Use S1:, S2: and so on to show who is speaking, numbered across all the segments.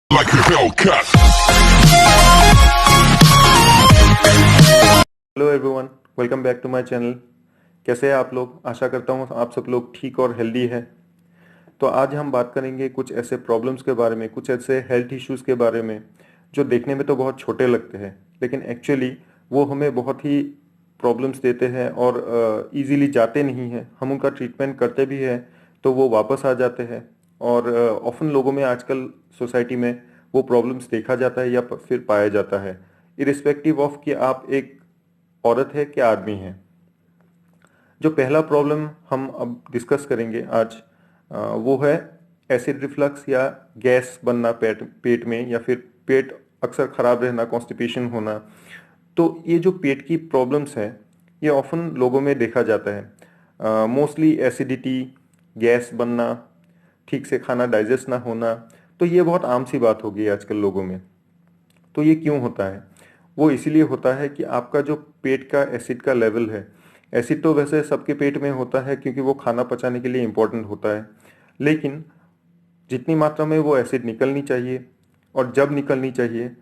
S1: like a Hellcat.
S2: Hello everyone, welcome back to my channel. कैसे हैं आप लोग? आशा करता हूँ आप सब लोग ठीक और हेल्दी है। तो आज हम बात करेंगे कुछ ऐसे प्रॉब्लम्स के बारे में, कुछ ऐसे हेल्थ इश्यूज के बारे में जो देखने में तो बहुत छोटे लगते हैं, लेकिन एक्चुअली वो हमें बहुत ही प्रॉब्लम्स देते हैं और इजीली जाते नहीं हैं। हम उनका ट्रीटमेंट करते भी हैं तो वो वापस आ जाते हैं और ऑफन लोगों में आजकल सोसाइटी में वो प्रॉब्लम्स देखा जाता है या फिर पाया जाता है, इरिस्पेक्टिव ऑफ कि आप एक औरत है क्या आदमी है। जो पहला प्रॉब्लम हम अब डिस्कस करेंगे आज, वो है एसिड रिफ्लक्स या गैस बनना पेट में, या फिर पेट अक्सर खराब रहना, कॉन्स्टिपेशन होना। तो ये जो पेट की प्रॉब्लम्स हैं ये ऑफन लोगों में देखा जाता है। मोस्टली एसिडिटी, गैस बनना, ठीक से खाना डाइजेस्ट ना होना, तो ये बहुत आम सी बात हो गई है आजकल लोगों में। तो ये क्यों होता है? वो इसीलिए होता है कि आपका जो पेट का एसिड का लेवल है, एसिड तो वैसे सबके पेट में होता है क्योंकि वो खाना पचाने के लिए इम्पोर्टेंट होता है, लेकिन जितनी मात्रा में वो एसिड निकलनी चाहिए और जब निकलनी चाहिए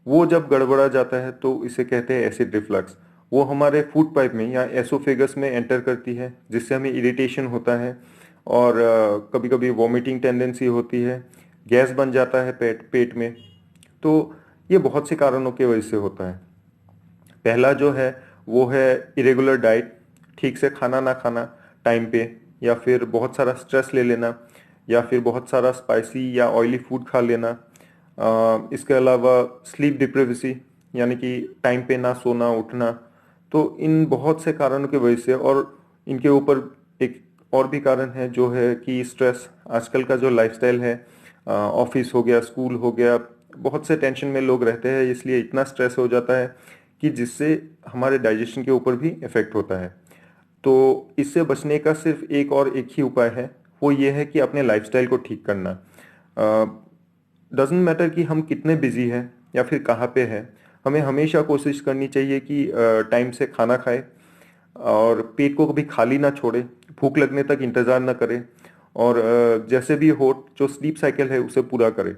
S2: वो जब गड़बड़ा जाता है तो इसे कहते हैं एसिड रिफ्लक्स। वो हमारे फूड पाइप में या एसोफेगस में एंटर करती है, जिससे हमें इरिटेशन होता है और कभी कभी वॉमिटिंग टेंडेंसी होती है, गैस बन जाता है पेट पेट में। तो ये बहुत से कारणों की वजह से होता है। पहला जो है वो है इरेगुलर डाइट, ठीक से खाना ना खाना टाइम पे, या फिर बहुत सारा स्ट्रेस ले लेना, या फिर बहुत सारा स्पाइसी या ऑयली फूड खा लेना। इसके अलावा स्लीप डिप्रिवेसी, यानी कि टाइम पे ना सोना उठना। तो इन बहुत से कारणों की वजह से, और इनके ऊपर एक और भी कारण है जो है कि स्ट्रेस। आजकल का जो लाइफस्टाइल है, ऑफिस हो गया, स्कूल हो गया, बहुत से टेंशन में लोग रहते हैं, इसलिए इतना स्ट्रेस हो जाता है कि जिससे हमारे डाइजेशन के ऊपर भी इफेक्ट होता है। तो इससे बचने का सिर्फ एक ही उपाय है, वो ये है कि अपने लाइफस्टाइल को ठीक करना। डजेंट मैटर कि हम कितने बिजी हैं या फिर कहाँ पे हैं, हमें हमेशा कोशिश करनी चाहिए कि टाइम से खाना खाए और पेट को कभी खाली ना छोड़े, भूख लगने तक इंतज़ार ना करें, और जैसे भी हो जो स्लीप साइकिल है उसे पूरा करें।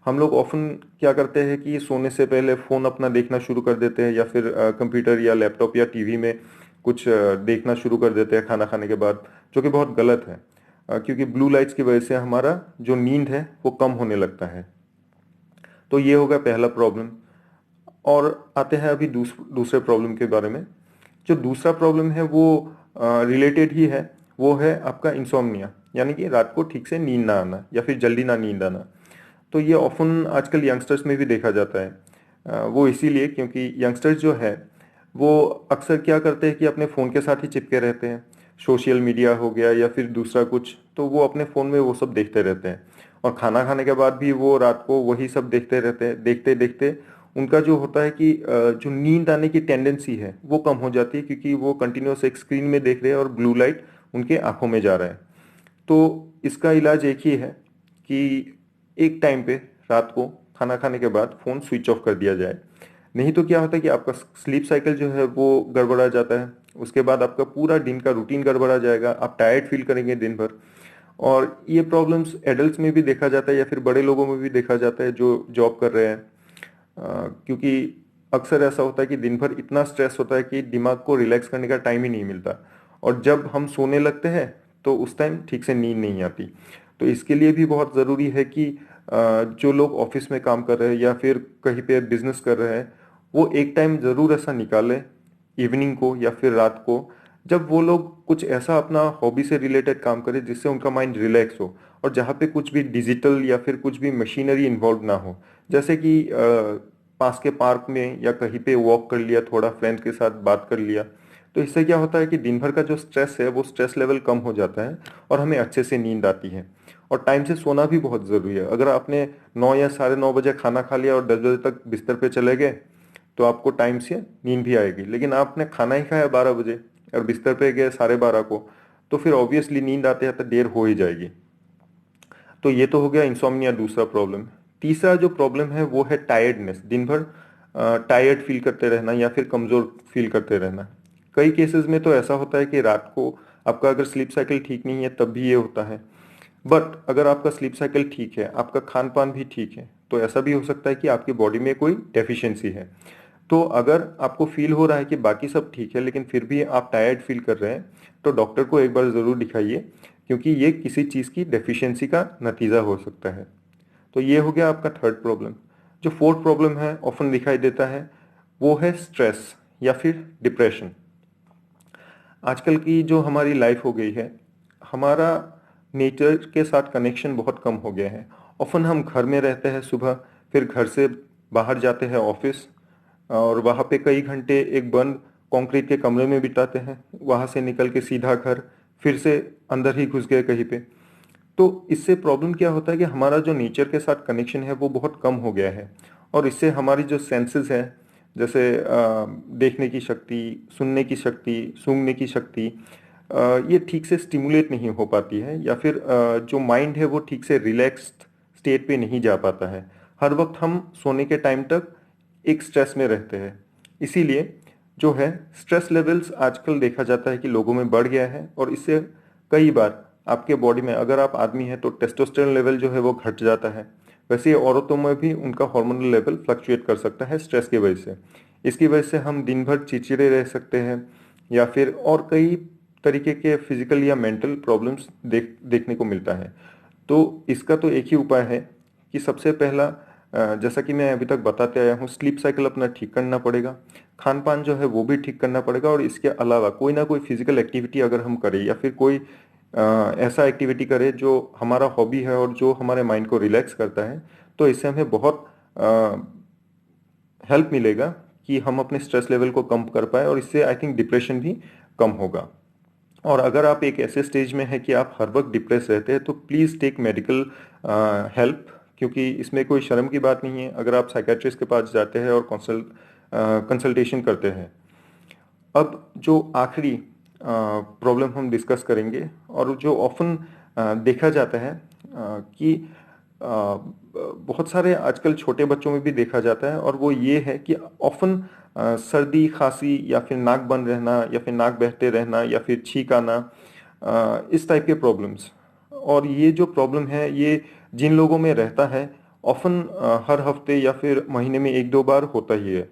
S2: हम लोग ऑफन क्या करते हैं कि सोने से पहले फ़ोन अपना देखना शुरू कर देते हैं, या फिर कंप्यूटर या लैपटॉप या टीवी में कुछ देखना शुरू कर देते हैं खाना खाने के बाद, जो कि बहुत गलत है। क्योंकि ब्लू लाइट्स की वजह से हमारा जो नींद है वो कम होने लगता है। तो ये होगा पहला प्रॉब्लम। और आते हैं अभी दूसरे प्रॉब्लम के बारे में। जो दूसरा प्रॉब्लम है वो रिलेटेड ही है, वो है आपका इंसोम्निया, यानी कि रात को ठीक से नींद ना आना या फिर जल्दी ना नींद आना। तो ये ऑफन आजकल यंगस्टर्स में भी देखा जाता है। वो इसीलिए क्योंकि यंगस्टर्स जो है वो अक्सर क्या करते हैं कि अपने फ़ोन के साथ ही चिपके रहते हैं। सोशल मीडिया हो गया या फिर दूसरा कुछ, तो वो अपने फ़ोन में वो सब देखते रहते हैं, और खाना खाने के बाद भी वो रात को वही सब देखते रहते हैं। देखते देखते उनका जो होता है कि जो नींद आने की टेंडेंसी है वो कम हो जाती है, क्योंकि वो कंटिन्यूस एक स्क्रीन में देख रहे हैं और ब्लू लाइट उनके आंखों में जा रहा है। तो इसका इलाज एक ही है कि एक टाइम पे रात को खाना खाने के बाद फ़ोन स्विच ऑफ कर दिया जाए। नहीं तो क्या होता है कि आपका स्लीप साइकिल जो है वो गड़बड़ा जाता है, उसके बाद आपका पूरा दिन का रूटीन गड़बड़ा जाएगा, आप टायर्ड फील करेंगे दिन भर। और ये प्रॉब्लम्स एडल्ट्स में भी देखा जाता है या फिर बड़े लोगों में भी देखा जाता है जो जॉब कर रहे हैं। क्योंकि अक्सर ऐसा होता है कि दिन भर इतना स्ट्रेस होता है कि दिमाग को रिलैक्स करने का टाइम ही नहीं मिलता, और जब हम सोने लगते हैं तो उस टाइम ठीक से नींद नहीं आती। तो इसके लिए भी बहुत ज़रूरी है कि जो लोग ऑफिस में काम कर रहे हैं या फिर कहीं पे बिजनेस कर रहे हैं, वो एक टाइम ज़रूर ऐसा निकालें, इवनिंग को या फिर रात को, जब वो लोग कुछ ऐसा अपना हॉबी से रिलेटेड काम करें जिससे उनका माइंड रिलैक्स हो, और जहाँ पे कुछ भी डिजिटल या फिर कुछ भी मशीनरी इन्वॉल्व ना हो। जैसे कि पास के पार्क में या कहीं पे वॉक कर लिया, थोड़ा फ्रेंड के साथ बात कर लिया। तो इससे क्या होता है कि दिन भर का जो स्ट्रेस है वो स्ट्रेस लेवल कम हो जाता है और हमें अच्छे से नींद आती है। और टाइम से सोना भी बहुत ज़रूरी है। अगर आपने 9 या 9:30 बजे खाना खा लिया और 10 बजे तक बिस्तर पे चले गए तो आपको टाइम से नींद भी आएगी, लेकिन आपने खाना ही खाया 12 बजे और बिस्तर पे गए 12:30 को, तो फिर ऑब्वियसली नींद आते आते देर हो ही जाएगी। तो ये तो हो गया इंसोम्निया, दूसरा प्रॉब्लम। तीसरा जो प्रॉब्लम है वो है टायर्डनेस, दिन भर टायर्ड फील करते रहना या फिर कमज़ोर फील करते रहना। कई केसेस में तो ऐसा होता है कि रात को आपका अगर स्लीप साइकिल ठीक नहीं है तब भी ये होता है। बट अगर आपका स्लीप साइकिल ठीक है, आपका खान पान भी ठीक है, तो ऐसा भी हो सकता है कि आपकी बॉडी में कोई डेफिशिएंसी है। तो अगर आपको फील हो रहा है कि बाकी सब ठीक है लेकिन फिर भी आप टायर्ड फील कर रहे हैं, तो डॉक्टर को एक बार ज़रूर दिखाइए, क्योंकि ये किसी चीज़ की डेफिशिएंसी का नतीजा हो सकता है। तो ये हो गया आपका थर्ड प्रॉब्लम। जो फोर्थ प्रॉब्लम है ऑफन दिखाई देता है, वो है स्ट्रेस या फिर डिप्रेशन। आजकल की जो हमारी लाइफ हो गई है, हमारा नेचर के साथ कनेक्शन बहुत कम हो गया है। ऑफन हम घर में रहते हैं सुबह, फिर घर से बाहर जाते हैं ऑफिस, और वहाँ पे कई घंटे एक बंद कंक्रीट के कमरे में बिताते हैं, वहाँ से निकल के सीधा घर, फिर से अंदर ही घुस गए कहीं पे। तो इससे प्रॉब्लम क्या होता है कि हमारा जो नेचर के साथ कनेक्शन है वो बहुत कम हो गया है, और इससे हमारी जो सेंसेस है, जैसे देखने की शक्ति, सुनने की शक्ति, सूंघने की शक्ति, ये ठीक से स्टिमुलेट नहीं हो पाती है, या फिर जो माइंड है वो ठीक से रिलैक्स्ड स्टेट पे नहीं जा पाता है। हर वक्त हम सोने के टाइम तक एक स्ट्रेस में रहते हैं। इसीलिए जो है स्ट्रेस लेवल्स आजकल देखा जाता है कि लोगों में बढ़ गया है, और इससे कई बार आपके बॉडी में, अगर आप आदमी हैं तो टेस्टोस्टेरोन लेवल जो है वो घट जाता है। वैसे ही औरतों में भी उनका हार्मोनल लेवल फ्लक्चुएट कर सकता है स्ट्रेस की वजह से। इसकी वजह से हम दिन भर चिड़चिड़े रह सकते हैं, या फिर और कई तरीके के फिजिकल या मेंटल प्रॉब्लम्स देखने को मिलता है। तो इसका तो एक ही उपाय है कि सबसे पहला, जैसा कि मैं अभी तक बताते आया हूँ, स्लीप साइकिल अपना ठीक करना पड़ेगा, खान पान जो है वो भी ठीक करना पड़ेगा, और इसके अलावा कोई ना कोई फिजिकल एक्टिविटी अगर हम करें, या फिर कोई ऐसा एक्टिविटी करें जो हमारा हॉबी है और जो हमारे माइंड को रिलैक्स करता है, तो इससे हमें बहुत हेल्प मिलेगा कि हम अपने स्ट्रेस लेवल को कम कर पाए, और इससे आई थिंक डिप्रेशन भी कम होगा। और अगर आप एक ऐसे स्टेज में हैं कि आप हर वक्त डिप्रेस रहते हैं, तो प्लीज़ टेक मेडिकल हेल्प, क्योंकि इसमें कोई शर्म की बात नहीं है अगर आप साइकेट्रिस्ट के पास जाते हैं और कंसल्टेशन करते हैं। अब जो आखिरी प्रॉब्लम हम डिस्कस करेंगे, और जो ऑफन देखा जाता है कि बहुत सारे आजकल छोटे बच्चों में भी देखा जाता है, और वो ये है कि ऑफन सर्दी खांसी, या फिर नाक बंद रहना, या फिर नाक बहते रहना, या फिर छींक आना, इस टाइप के प्रॉब्लम्स। और ये जो प्रॉब्लम है ये जिन लोगों में रहता है, ऑफन हर हफ्ते या फिर महीने में एक दो बार होता ही है।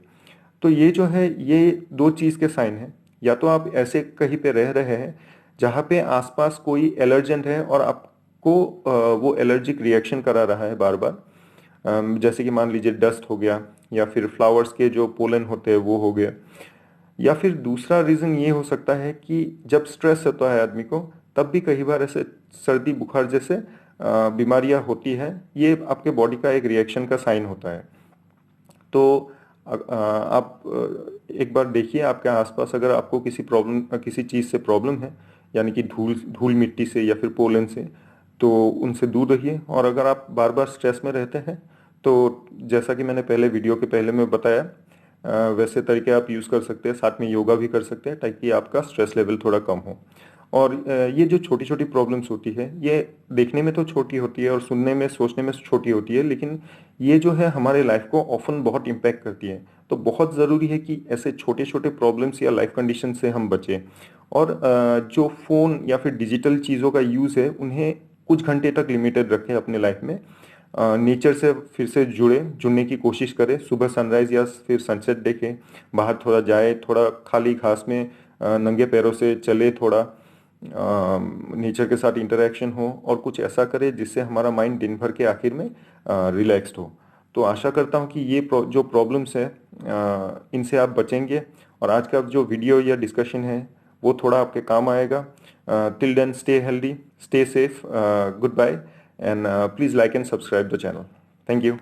S2: तो ये जो है ये दो चीज़ के साइन हैं। या तो आप ऐसे कहीं पे रह रहे हैं जहाँ पे आसपास कोई एलर्जेंट है, और आपको वो एलर्जिक रिएक्शन करा रहा है बार बार, जैसे कि मान लीजिए डस्ट हो गया, या फिर फ्लावर्स के जो पोलन होते हैं वो हो गया। या फिर दूसरा रीज़न ये हो सकता है कि जब स्ट्रेस होता है आदमी को, तब भी कई बार ऐसे सर्दी बुखार जैसे बीमारियां होती है। ये आपके बॉडी का एक रिएक्शन का साइन होता है। तो आप एक बार देखिए आपके आसपास, अगर आपको किसी चीज़ से प्रॉब्लम है, यानी कि धूल धूल मिट्टी से या फिर पोलन से, तो उनसे दूर रहिए। और अगर आप बार बार स्ट्रेस में रहते हैं, तो जैसा कि मैंने पहले वीडियो के पहले में बताया, वैसे तरीके आप यूज़ कर सकते हैं, साथ में योगा भी कर सकते हैं, ताकि आपका स्ट्रेस लेवल थोड़ा कम हो। और ये जो छोटी छोटी प्रॉब्लम्स होती है, ये देखने में तो छोटी होती है और सुनने में सोचने में छोटी होती है, लेकिन ये जो है हमारे लाइफ को ऑफन बहुत इम्पैक्ट करती है। तो बहुत ज़रूरी है कि ऐसे छोटे छोटे प्रॉब्लम्स या लाइफ कंडीशन से हम बचें। और जो फ़ोन या फिर डिजिटल चीज़ों का यूज़ है, उन्हें कुछ घंटे तक लिमिटेड रखें अपने लाइफ में। नेचर से फिर से जुड़ने की कोशिश करें, सुबह सनराइज या फिर सनसेट देखें, बाहर थोड़ा जाए, थोड़ा खाली घास में नंगे पैरों से चले, थोड़ा नेचर के साथ इंटरेक्शन हो, और कुछ ऐसा करे जिससे हमारा माइंड दिन भर के आखिर में रिलैक्स्ड हो। तो आशा करता हूँ कि ये जो प्रॉब्लम्स है इनसे आप बचेंगे, और आज का जो वीडियो या डिस्कशन है वो थोड़ा आपके काम आएगा। Till then stay healthy, stay safe, goodbye, and please like and subscribe the channel. Thank you.